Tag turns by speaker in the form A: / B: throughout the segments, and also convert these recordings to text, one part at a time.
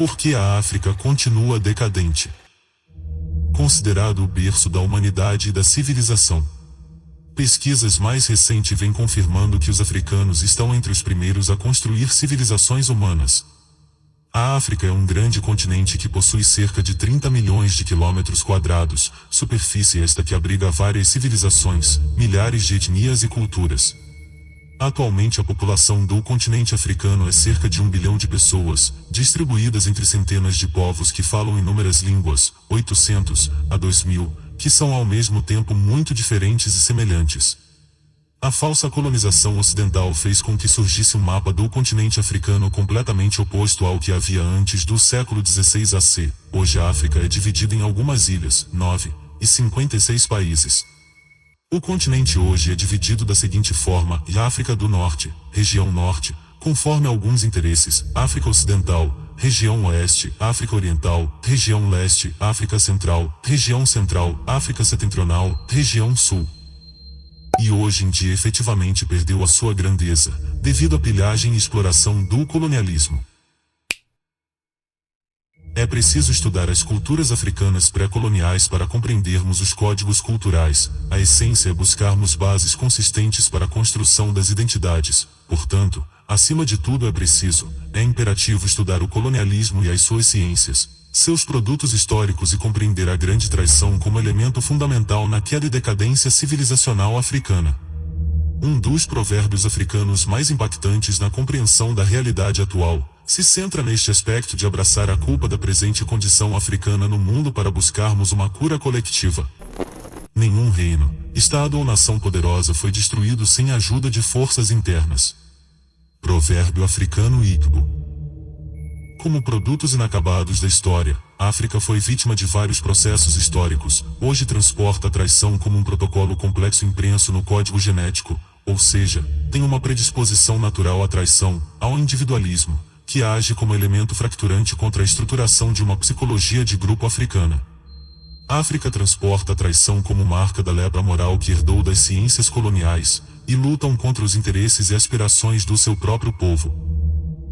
A: Por que a África continua decadente? Considerado o berço da humanidade e da civilização. Pesquisas mais recentes vêm confirmando que os africanos estão entre os primeiros a construir civilizações humanas. A África é um grande continente que possui cerca de 30 milhões de quilômetros quadrados, superfície esta que abriga várias civilizações, milhares de etnias e culturas. Atualmente a população do continente africano é cerca de 1 bilhão de pessoas, distribuídas entre centenas de povos que falam inúmeras línguas, 800 a 2000, que são ao mesmo tempo muito diferentes e semelhantes. A falsa colonização ocidental fez com que surgisse um mapa do continente africano completamente oposto ao que havia antes do século XVI AC. Hoje a África é dividida em algumas ilhas, 9, e 56 países. O continente hoje é dividido da seguinte forma: África do Norte, região Norte, conforme alguns interesses, África Ocidental, região Oeste, África Oriental, região Leste, África Central, região Central, África Setentrional, região Sul. E hoje em dia efetivamente perdeu a sua grandeza, devido à pilhagem e exploração do colonialismo. É preciso estudar as culturas africanas pré-coloniais para compreendermos os códigos culturais. A essência é buscarmos bases consistentes para a construção das identidades. Portanto, acima de tudo é imperativo estudar o colonialismo e as suas ciências, seus produtos históricos e compreender a grande traição como elemento fundamental na queda e decadência civilizacional africana. Um dos provérbios africanos mais impactantes na compreensão da realidade atual se centra neste aspecto de abraçar a culpa da presente condição africana no mundo para buscarmos uma cura coletiva. Nenhum reino, estado ou nação poderosa foi destruído sem a ajuda de forças internas. Provérbio africano Igbo. Como produtos inacabados da história, a África foi vítima de vários processos históricos. Hoje transporta a traição como um protocolo complexo impresso no código genético, ou seja, tem uma predisposição natural à traição, ao individualismo, que age como elemento fracturante contra a estruturação de uma psicologia de grupo africana. A África transporta a traição como marca da lepra moral que herdou das ciências coloniais, e lutam contra os interesses e aspirações do seu próprio povo.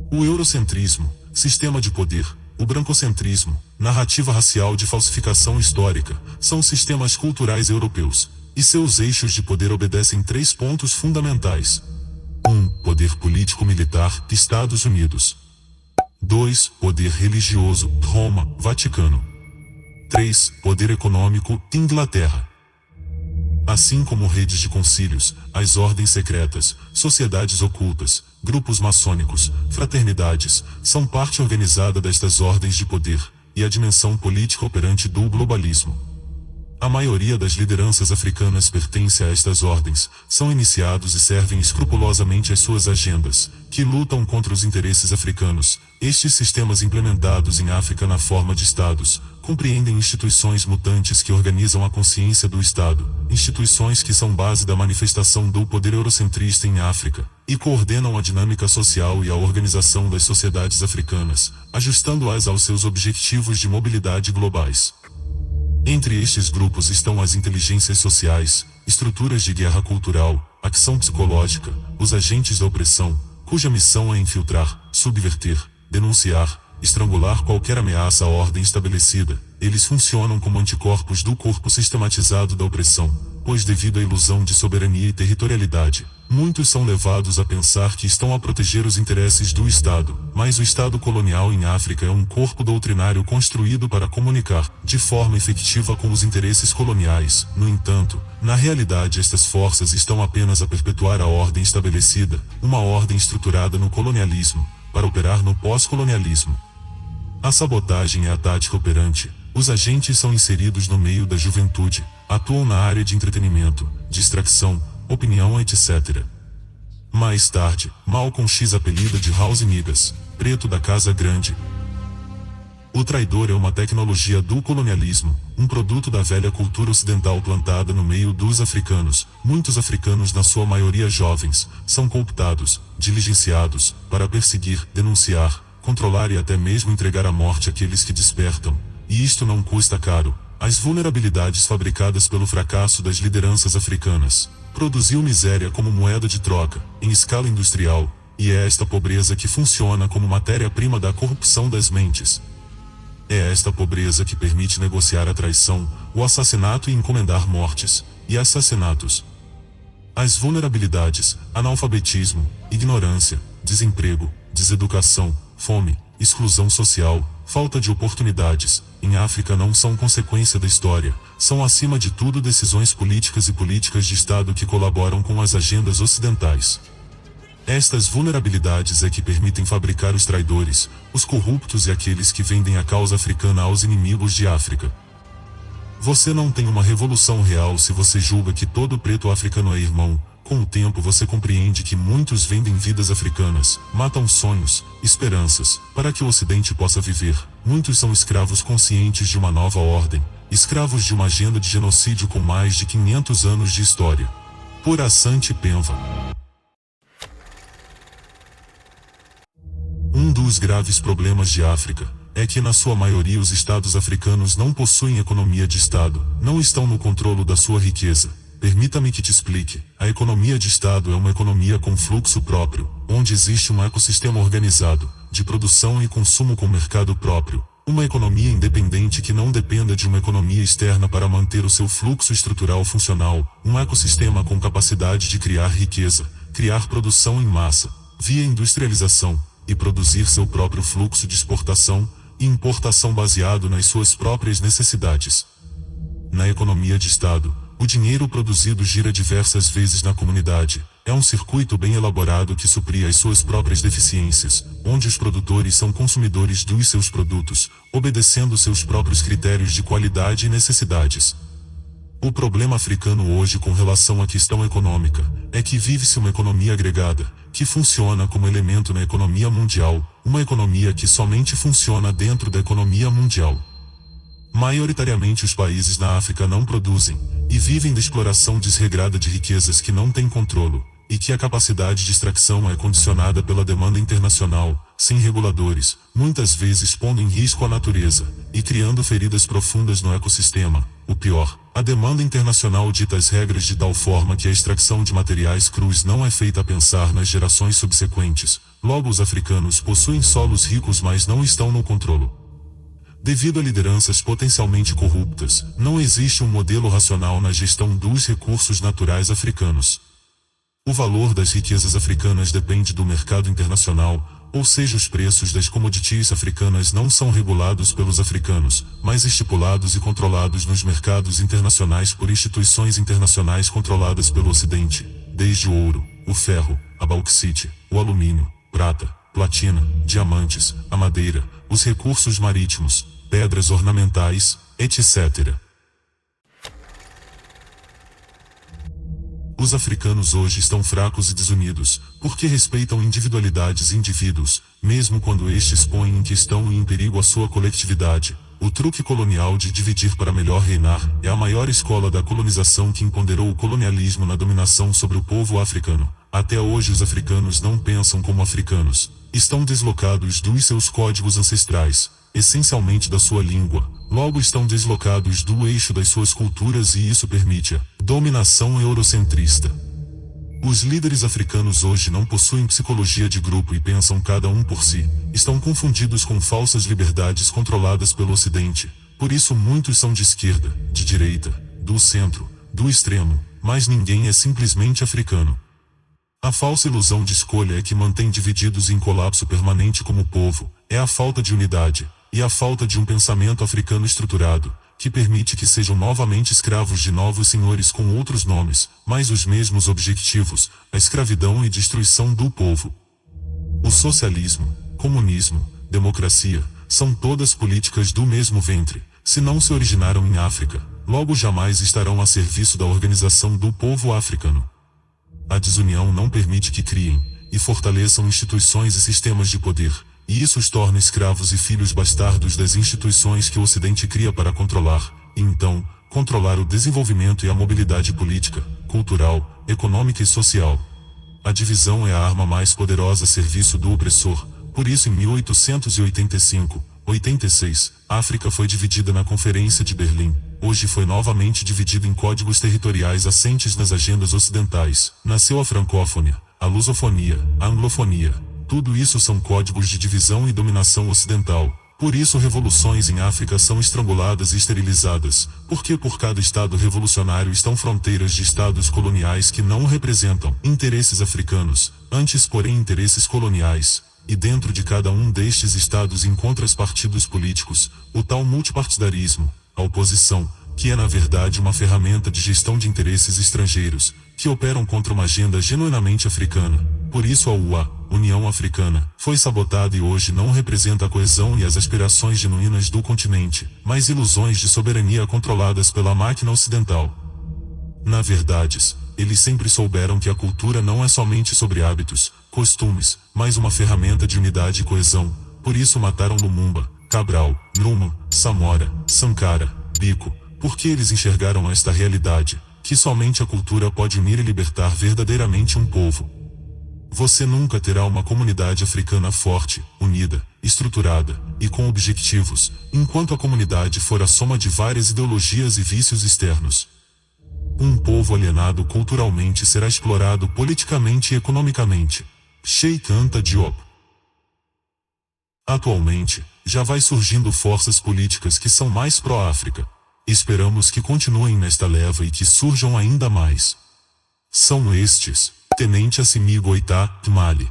A: O eurocentrismo, sistema de poder, o brancocentrismo, narrativa racial de falsificação histórica, são sistemas culturais europeus, e seus eixos de poder obedecem 3 pontos fundamentais. 1. Poder político-militar, Estados Unidos. 2. Poder religioso, Roma, Vaticano. 3. Poder econômico, Inglaterra. Assim como redes de concílios, as ordens secretas, sociedades ocultas, grupos maçônicos, fraternidades, são parte organizada destas ordens de poder, e a dimensão política operante do globalismo. A maioria das lideranças africanas pertence a estas ordens, são iniciados e servem escrupulosamente às suas agendas, que lutam contra os interesses africanos. Estes sistemas implementados em África na forma de estados, compreendem instituições mutantes que organizam a consciência do Estado, instituições que são base da manifestação do poder eurocentrista em África, e coordenam a dinâmica social e a organização das sociedades africanas, ajustando-as aos seus objetivos de mobilidade globais. Entre estes grupos estão as inteligências sociais, estruturas de guerra cultural, ação psicológica, os agentes da opressão, cuja missão é infiltrar, subverter, denunciar, estrangular qualquer ameaça à ordem estabelecida. Eles funcionam como anticorpos do corpo sistematizado da opressão, pois devido à ilusão de soberania e territorialidade, muitos são levados a pensar que estão a proteger os interesses do Estado, mas o Estado colonial em África é um corpo doutrinário construído para comunicar, de forma efetiva com os interesses coloniais. No entanto, na realidade estas forças estão apenas a perpetuar a ordem estabelecida, uma ordem estruturada no colonialismo, para operar no pós-colonialismo. A sabotagem é a tática operante. Os agentes são inseridos no meio da juventude, atuam na área de entretenimento, distração, opinião, etc. Mais tarde, Malcolm X apelida de House Niggas, preto da casa grande. O traidor é uma tecnologia do colonialismo, um produto da velha cultura ocidental plantada no meio dos africanos. Muitos africanos, na sua maioria jovens, são cooptados, diligenciados, para perseguir, denunciar, controlar e até mesmo entregar à morte aqueles que despertam. E isto não custa caro. As vulnerabilidades fabricadas pelo fracasso das lideranças africanas produziu miséria como moeda de troca, em escala industrial, e é esta pobreza que funciona como matéria-prima da corrupção das mentes. É esta pobreza que permite negociar a traição, o assassinato e encomendar mortes e assassinatos. As vulnerabilidades, analfabetismo, ignorância, desemprego, deseducação, fome, exclusão social, falta de oportunidades, em África não são consequência da história, são acima de tudo decisões políticas e políticas de Estado que colaboram com as agendas ocidentais. Estas vulnerabilidades é que permitem fabricar os traidores, os corruptos e aqueles que vendem a causa africana aos inimigos de África. Você não tem uma revolução real se você julga que todo preto africano é irmão. Com o tempo você compreende que muitos vendem vidas africanas, matam sonhos, esperanças, para que o Ocidente possa viver. Muitos são escravos conscientes de uma nova ordem, escravos de uma agenda de genocídio com mais de 500 anos de história. Por Asante Penva. Um dos graves problemas de África é que na sua maioria os estados africanos não possuem economia de Estado, não estão no controle da sua riqueza. Permita-me que te explique. A economia de Estado é uma economia com fluxo próprio, onde existe um ecossistema organizado, de produção e consumo com mercado próprio. Uma economia independente que não dependa de uma economia externa para manter o seu fluxo estrutural funcional. Um ecossistema com capacidade de criar riqueza, criar produção em massa, via industrialização, e produzir seu próprio fluxo de exportação e importação baseado nas suas próprias necessidades. Na economia de Estado, o dinheiro produzido gira diversas vezes na comunidade. É um circuito bem elaborado que supria as suas próprias deficiências, onde os produtores são consumidores dos seus produtos, obedecendo seus próprios critérios de qualidade e necessidades. O problema africano hoje com relação à questão econômica é que vive-se uma economia agregada, que funciona como elemento na economia mundial, uma economia que somente funciona dentro da economia mundial. Maioritariamente os países na África não produzem, e vivem da exploração desregrada de riquezas que não têm controlo, e que a capacidade de extração é condicionada pela demanda internacional, sem reguladores, muitas vezes pondo em risco a natureza, e criando feridas profundas no ecossistema. O pior, a demanda internacional dita as regras de tal forma que a extração de materiais crus não é feita a pensar nas gerações subsequentes. Logo os africanos possuem solos ricos mas não estão no controle. Devido a lideranças potencialmente corruptas, não existe um modelo racional na gestão dos recursos naturais africanos. O valor das riquezas africanas depende do mercado internacional, ou seja, os preços das commodities africanas não são regulados pelos africanos, mas estipulados e controlados nos mercados internacionais por instituições internacionais controladas pelo Ocidente, desde o ouro, o ferro, a bauxite, o alumínio, prata, platina, diamantes, a madeira, os recursos marítimos, pedras ornamentais, etc. Os africanos hoje estão fracos e desunidos, porque respeitam individualidades e indivíduos, mesmo quando estes põem em questão e em perigo a sua coletividade. O truque colonial de dividir para melhor reinar é a maior escola da colonização que empoderou o colonialismo na dominação sobre o povo africano. Até hoje os africanos não pensam como africanos. Estão deslocados dos seus códigos ancestrais, essencialmente da sua língua. Logo estão deslocados do eixo das suas culturas e isso permite a dominação eurocentrista. Os líderes africanos hoje não possuem psicologia de grupo e pensam cada um por si. Estão confundidos com falsas liberdades controladas pelo Ocidente. Por isso muitos são de esquerda, de direita, do centro, do extremo, mas ninguém é simplesmente africano. A falsa ilusão de escolha é que mantém divididos em colapso permanente como povo, é a falta de unidade, e a falta de um pensamento africano estruturado, que permite que sejam novamente escravos de novos senhores com outros nomes, mas os mesmos objetivos, a escravidão e destruição do povo. O socialismo, comunismo, democracia, são todas políticas do mesmo ventre, se não se originaram em África, logo jamais estarão a serviço da organização do povo africano. A desunião não permite que criem e fortaleçam instituições e sistemas de poder, e isso os torna escravos e filhos bastardos das instituições que o Ocidente cria para controlar, e então, controlar o desenvolvimento e a mobilidade política, cultural, econômica e social. A divisão é a arma mais poderosa a serviço do opressor, por isso em 1885-86, a África foi dividida na Conferência de Berlim. Hoje foi novamente dividido em códigos territoriais assentes nas agendas ocidentais. Nasceu a francófonia, a lusofonia, a anglofonia. Tudo isso são códigos de divisão e dominação ocidental. Por isso revoluções em África são estranguladas e esterilizadas, porque por cada estado revolucionário estão fronteiras de estados coloniais que não representam interesses africanos, antes porém interesses coloniais, e dentro de cada um destes estados encontra-se partidos políticos, o tal multipartidarismo, a oposição, que é na verdade uma ferramenta de gestão de interesses estrangeiros, que operam contra uma agenda genuinamente africana. Por isso a UA, União Africana, foi sabotada e hoje não representa a coesão e as aspirações genuínas do continente, mas ilusões de soberania controladas pela máquina ocidental. Na verdade, eles sempre souberam que a cultura não é somente sobre hábitos, costumes, mas uma ferramenta de unidade e coesão. Por isso mataram Lumumba, Cabral, Nkrumah, Samora, Sankara, Biko, porque eles enxergaram esta realidade, que somente a cultura pode unir e libertar verdadeiramente um povo. Você nunca terá uma comunidade africana forte, unida, estruturada e com objetivos, enquanto a comunidade for a soma de várias ideologias e vícios externos. Um povo alienado culturalmente será explorado politicamente e economicamente. Cheikh Anta Diop. Atualmente, já vai surgindo forças políticas que são mais pró-África. Esperamos que continuem nesta leva e que surjam ainda mais. São estes: Tenente Assimi Goïta, Mali.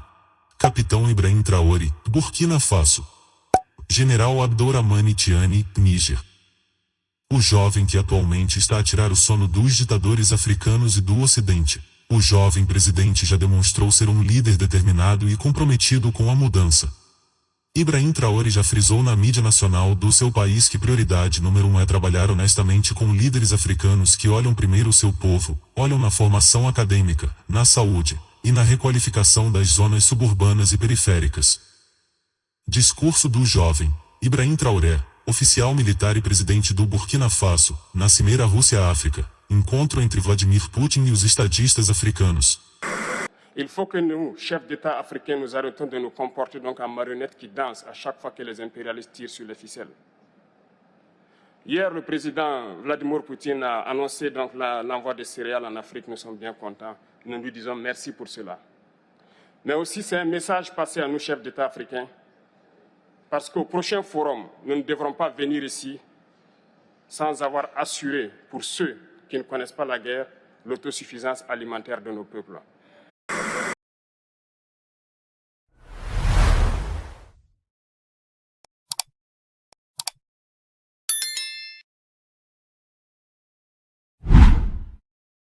A: Capitão Ibrahim Traoré, Burkina Faso. General Abdourahmane Tiani, Níger. O jovem que atualmente está a tirar o sono dos ditadores africanos e do Ocidente. O jovem presidente já demonstrou ser um líder determinado e comprometido com a mudança. Ibrahim Traoré já frisou na mídia nacional do seu país que prioridade número 1 é trabalhar honestamente com líderes africanos que olham primeiro o seu povo, olham na formação acadêmica, na saúde, e na requalificação das zonas suburbanas e periféricas. Discurso do jovem Ibrahim Traoré, oficial militar e presidente do Burkina Faso, na Cimeira Rússia-África, encontro entre Vladimir Putin e os estadistas africanos.
B: Il faut que nous, chefs d'État africains, nous arrêtons de nous comporter donc en marionnettes qui dansent à chaque fois que les impérialistes tirent sur les ficelles. Hier, le président Vladimir Poutine a annoncé donc l'envoi de céréales en Afrique. Nous sommes bien contents. Nous lui disons merci pour cela. Mais aussi, c'est un message passé à nous, chefs d'État africains, parce qu'au prochain forum, nous ne devrons pas venir ici sans avoir assuré, pour ceux qui ne connaissent pas la guerre, l'autosuffisance alimentaire de nos peuples.